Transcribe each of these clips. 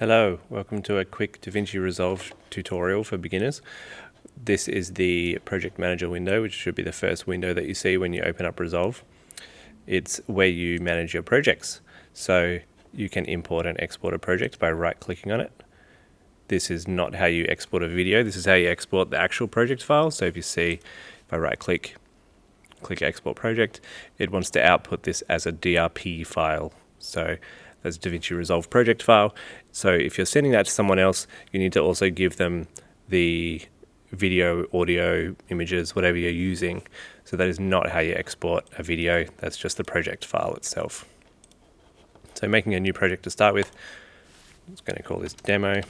Hello, welcome to a quick DaVinci Resolve tutorial for beginners. This is the Project Manager window, which should be the first window that you see when you open up Resolve. It's where you manage your projects. So you can import and export a project by right-clicking on it. This is not how you export a video, this is how you export the actual project file. So if you see, if I right-click, click Export Project, it wants to output this as a DRP file. So that's DaVinci Resolve project file. So if you're sending that to someone else, you need to also give them the video, audio, images, whatever you're using. So that is not how you export a video, that's just the project file itself. So making a new project to start with, I'm just going to call this demo.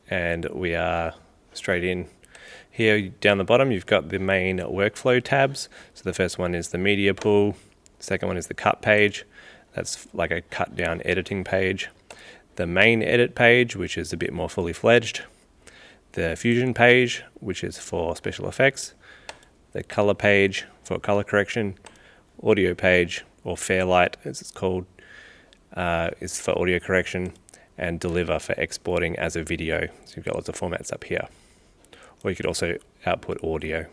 And we are straight in. Here down the bottom, you've got the main workflow tabs. So the first one is the media pool. Second one is the cut page. That's like a cut down editing page. The main edit page, which is a bit more fully fledged. The fusion page, which is for special effects. The color page for color correction. Audio page, or Fairlight as it's called, is for audio correction. And deliver for exporting as a video. So you've got lots of formats up here. Or you could also output audio.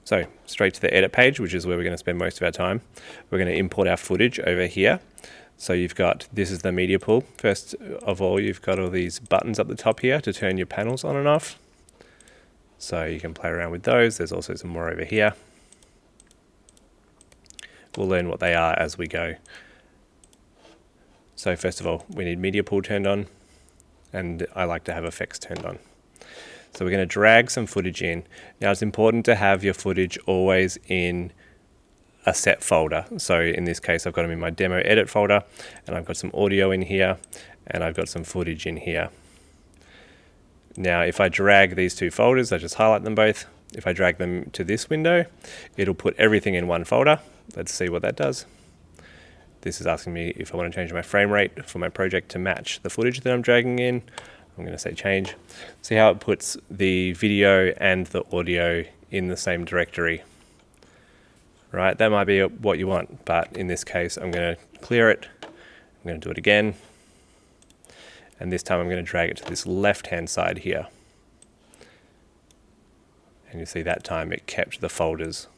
So straight to the edit page, which is where we're going to spend most of our time. We're going to import our footage over here. So you've got, this is the media pool. First of all, you've got all these buttons up the top here to turn your panels on and off. So you can play around with those. There's also some more over here. We'll learn what they are as we go. So first of all, we need media pool turned on, and I like to have effects turned on. So we're going to drag some footage in. Now it's important to have your footage always in a set folder. So in this case, I've got them in my demo edit folder, and I've got some audio in here, and I've got some footage in here. Now if I drag these two folders, I just highlight them both. If I drag them to this window, it'll put everything in one folder. Let's see what that does. This is asking me if I want to change my frame rate for my project to match the footage that I'm dragging in. I'm going to say change. See how it puts the video and the audio in the same directory. Right, that might be what you want, but in this case I'm going to clear it. I'm going to do it again. And this time I'm going to drag it to this left-hand side here. And you see that time it kept the folders.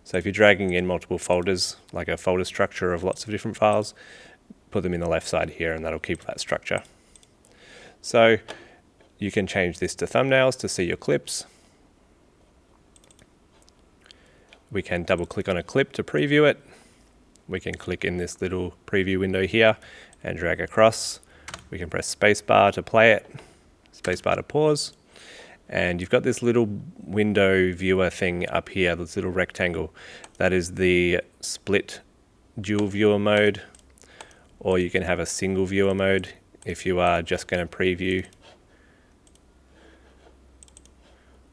So if you're dragging in multiple folders, like a folder structure of lots of different files, put them in the left side here and that'll keep that structure. So you can change this to thumbnails to see your clips. We can double click on a clip to preview it. We can click in this little preview window here and drag across. We can press spacebar to play it, spacebar to pause. And you've got this little window viewer thing up here, this little rectangle. That is the split dual viewer mode, or you can have a single viewer mode if you are just going to preview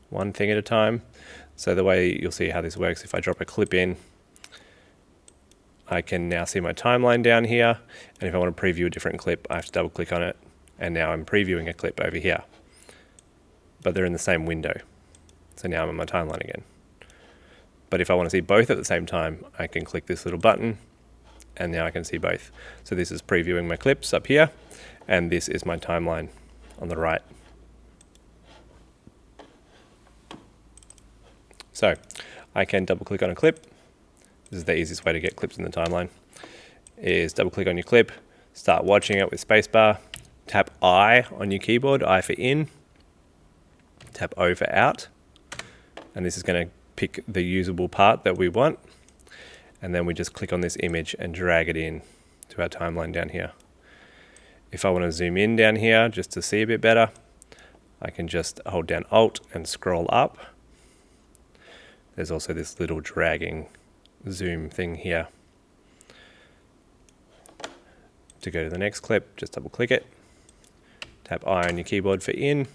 one thing at a time. So the way you'll see how this works, if I drop a clip in, I can now see my timeline down here. And if I want to preview a different clip, I have to double click on it. And now I'm previewing a clip over here. But they're in the same window. So now I'm on my timeline again. But if I want to see both at the same time, I can click this little button and now I can see both. So this is previewing my clips up here and this is my timeline on the right. So I can double click on a clip. This is the easiest way to get clips in the timeline, is double click on your clip, start watching it with spacebar, tap I on your keyboard, I for in, tap O for out, and this is going to pick the usable part that we want, and then we just click on this image and drag it in to our timeline down here. If I want to zoom in down here just to see a bit better, I can just hold down Alt and scroll up. There's also this little dragging zoom thing here. To go to the next clip, just double click it, tap I on your keyboard for in,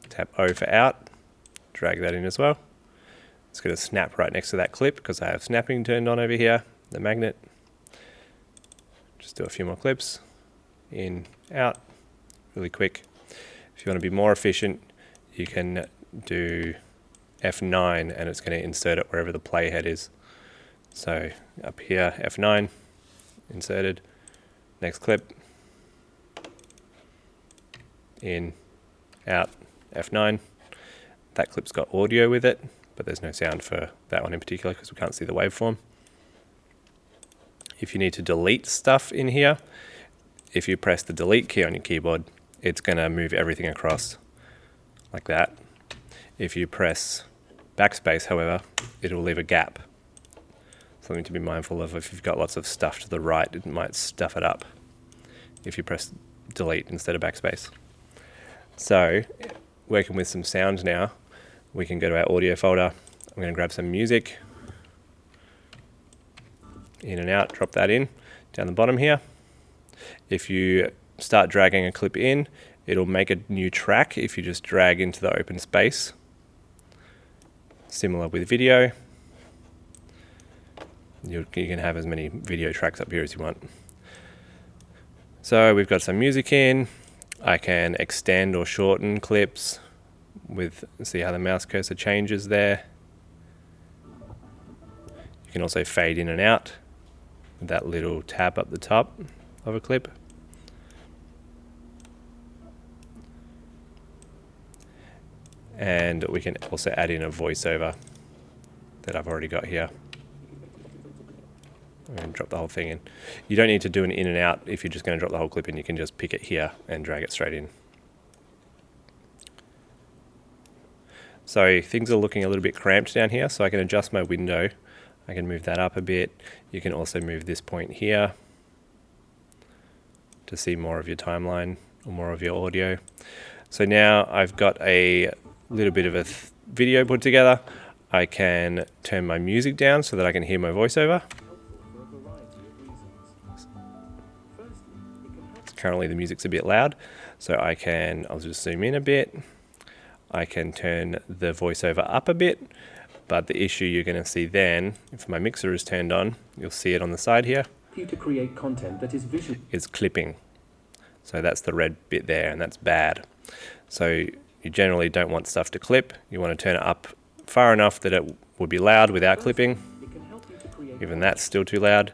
tap O for out, drag that in as well. It's going to snap right next to that clip because I have snapping turned on over here, the magnet. Just do a few more clips, in, out, really quick. If you want to be more efficient, you can do F9 and it's going to insert it wherever the playhead is. So up here, F9, inserted, next clip, in, out, F9. That clip's got audio with it, but there's no sound for that one in particular because we can't see the waveform. If you need to delete stuff in here, if you press the delete key on your keyboard, it's going to move everything across like that. If you press backspace, however, it'll leave a gap. Something to be mindful of. If you've got lots of stuff to the right, it might stuff it up if you press delete instead of backspace. So, working with some sound now, we can go to our audio folder. I'm going to grab some music, in and out, drop that in, down the bottom here. If you start dragging a clip in, it'll make a new track if you just drag into the open space. Similar with video. You can have as many video tracks up here as you want. So we've got some music in. I can extend or shorten clips with, see how the mouse cursor changes there. You can also fade in and out with that little tab up the top of a clip. And we can also add in a voiceover that I've already got here. And drop the whole thing in. You don't need to do an in and out if you're just going to drop the whole clip in. You can just pick it here and drag it straight in. So things are looking a little bit cramped down here, so I can adjust my window. I can move that up a bit. You can also move this point here to see more of your timeline or more of your audio. So now I've got a little bit of a video put together. I can turn my music down so that I can hear my voiceover. Currently the music's a bit loud, so I'll just zoom in a bit. I can turn the voiceover up a bit, but the issue you're going to see then, if my mixer is turned on, you'll see it on the side here, to create content that is visual, is clipping. So that's the red bit there, and that's bad. So you generally don't want stuff to clip. You want to turn it up far enough that it would be loud without clipping. Even that's still too loud.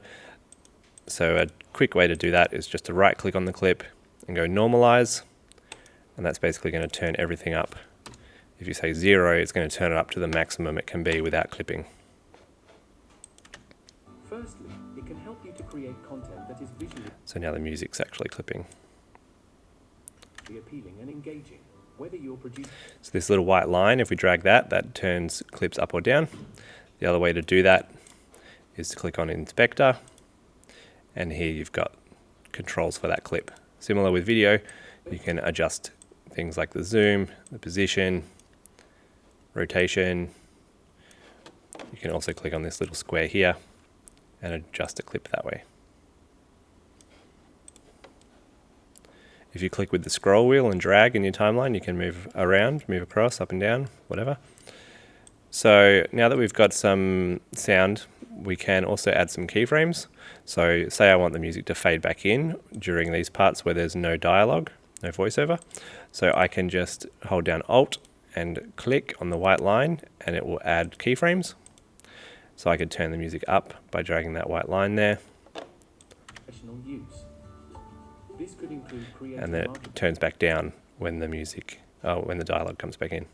So a quick way to do that is just to right click on the clip and go normalize, and that's basically going to turn everything up. If you say 0, it's going to turn it up to the maximum it can be without clipping. Firstly, it can help you to create content that is visually So now the music's actually clipping. appealing and engaging, whether you're producing. So this little white line, if we drag that, that turns clips up or down. The other way to do that is to click on Inspector, and here you've got controls for that clip. Similar with video, you can adjust things like the zoom, the position, rotation. You can also click on this little square here and adjust a clip that way. If you click with the scroll wheel and drag in your timeline, you can move around, move across, up and down, whatever. So now that we've got some sound, we can also add some keyframes. So say I want the music to fade back in during these parts where there's no dialogue, no voiceover. So I can just hold down Alt and click on the white line, and it will add keyframes. So I could turn the music up by dragging that white line there. Professional use. This could include creating And then it turns back down when the music, when the dialogue comes back in.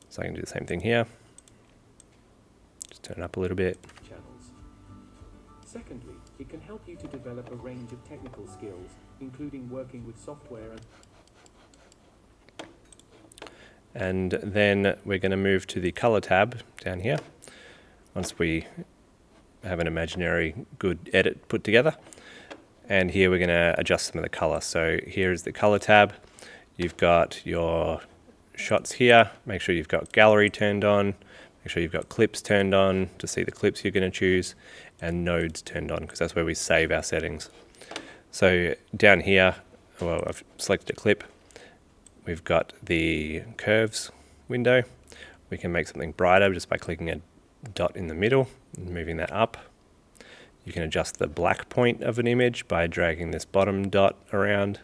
So I can do the same thing here. Just turn it up a little bit. channels. Secondly, it can help you to develop a range of technical skills, including working with software And then we're going to move to the color tab down here. Once we have an imaginary good edit put together. And here we're going to adjust some of the color. So here is the color tab. You've got your shots here. Make sure you've got gallery turned on. Make sure you've got clips turned on to see the clips you're going to choose, and nodes turned on because that's where we save our settings. So down here, well, I've selected a clip. We've got the curves window. We can make something brighter just by clicking a dot in the middle and moving that up. You can adjust the black point of an image by dragging this bottom dot around.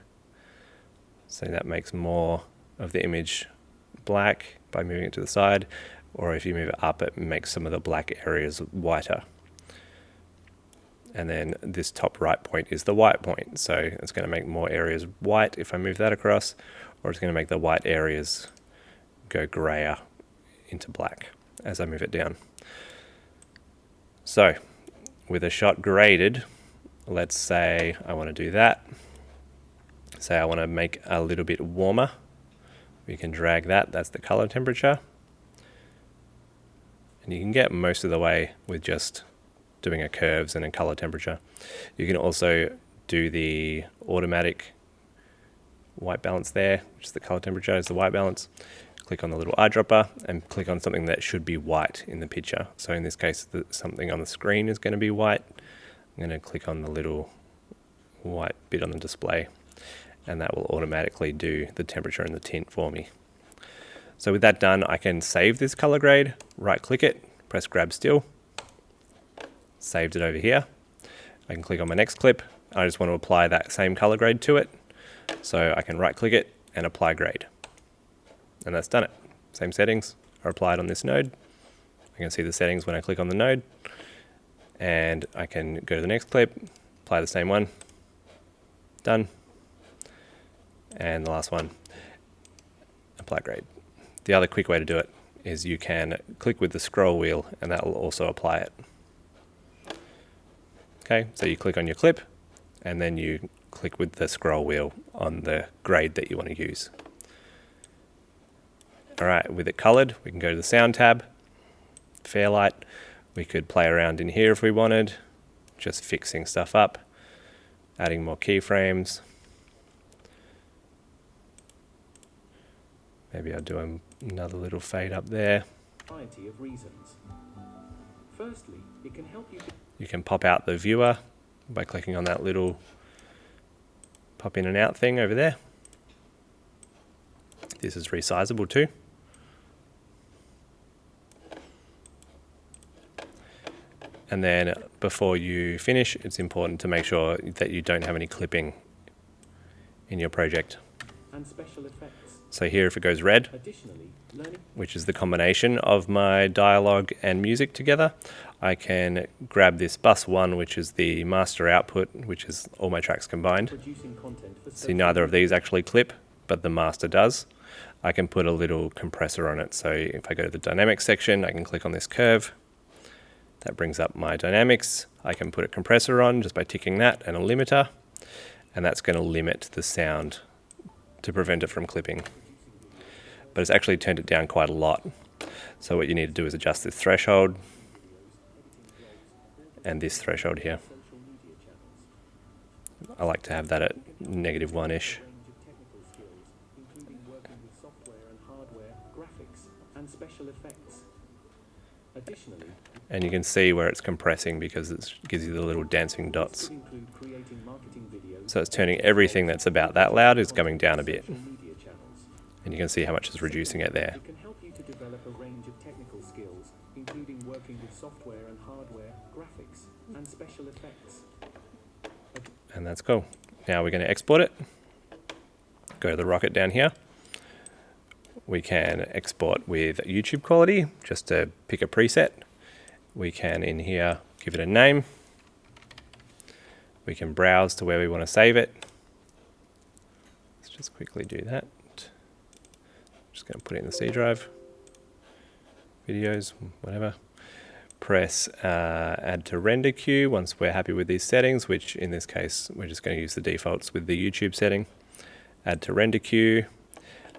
So that makes more of the image black by moving it to the side. Or if you move it up, it makes some of the black areas whiter. And then this top right point is the white point. So it's going to make more areas white if I move that across, or it's going to make the white areas go grayer into black as I move it down. So with a shot graded, let's say I want to do that. Say I want to make a little bit warmer. We can drag that, that's the color temperature. And you can get most of the way with just doing a curves and a color temperature. You can also do the automatic white balance there, which is the color temperature, is the white balance. Click on the little eyedropper and click on something that should be white in the picture. So in this case, something on the screen is going to be white. I'm going to click on the little white bit on the display, and that will automatically do the temperature and the tint for me. So with that done, I can save this color grade, right click it, press grab still, saved it over here. I can click on my next clip. I just want to apply that same color grade to it. So I can right click it and apply grade. And that's done it. Same settings are applied on this node. I can see the settings when I click on the node, and I can go to the next clip, apply the same one, done. And the last one, apply grade. The other quick way to do it is you can click with the scroll wheel and that will also apply it. Okay, so you click on your clip and then you click with the scroll wheel on the grade that you want to use. All right, with it colored, we can go to the sound tab, Fairlight. We could play around in here if we wanted, just fixing stuff up, adding more keyframes. Maybe I'll do another little fade up there. Variety of reasons. Firstly, it can help you. You can pop out the viewer by clicking on that little pop in and out thing over there. This is resizable too. And then before you finish, it's important to make sure that you don't have any clipping in your project. And special effects. So here, if it goes red, Additionally, which is the combination of my dialogue and music together, I can grab this bus 1, which is the master output, which is all my tracks combined. producing content for See, neither of these actually clip, but the master does. I can put a little compressor on it. So if I go to the dynamics section, I can click on this curve. That brings up my dynamics. I can put a compressor on just by ticking that, and a limiter, and that's going to limit the sound to prevent it from clipping. But it's actually turned it down quite a lot. So what you need to do is adjust this threshold and this threshold here. social media channels. I like to have that at -1-ish. Range of technical skills, including working with software and hardware, graphics, and special effects. Additionally, And you can see where it's compressing because it gives you the little dancing dots. could include creating marketing videos. So it's turning everything that's about that loud is coming down a bit. Social media channels. And you can see how much it's reducing it there. It can help you to develop a range of technical skills, including working with software and hardware, graphics, and special effects. And that's cool. Now we're going to export it. Go to the rocket down here. We can export with YouTube quality, just to pick a preset. We can in here give it a name. We can browse to where we want to save it. Let's just quickly do that. Just going to put it in the C drive. Videos, whatever. Press add to render queue once we're happy with these settings, which in this case we're just going to use the defaults with the YouTube setting. Add to render queue.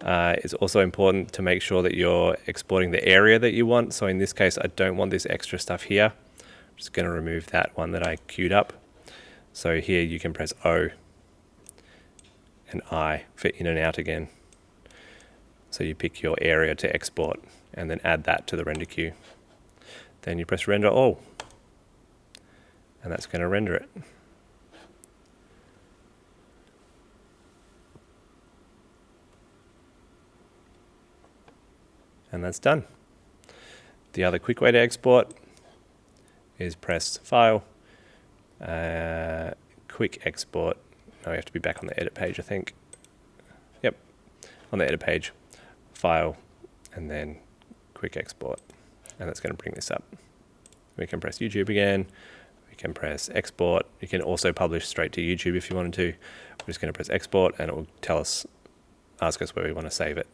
It's also important to make sure that you're exporting the area that you want. So in this case, I don't want this extra stuff here. I'm just going to remove that one that I queued up. So here you can press O and I for in and out again. So you pick your area to export and then add that to the render queue. Then you press render all, and that's going to render it. And that's done. The other quick way to export is press File, Quick Export. Now we have to be back on the edit page, I think. Yep, on the edit page, File, and then Quick Export. And that's going to bring this up. We can press YouTube again. We We can press export. You can also publish straight to YouTube if you wanted to. We're just going to press export and it will ask us where we want to save it.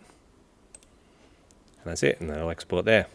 And that's it, and that'll export there.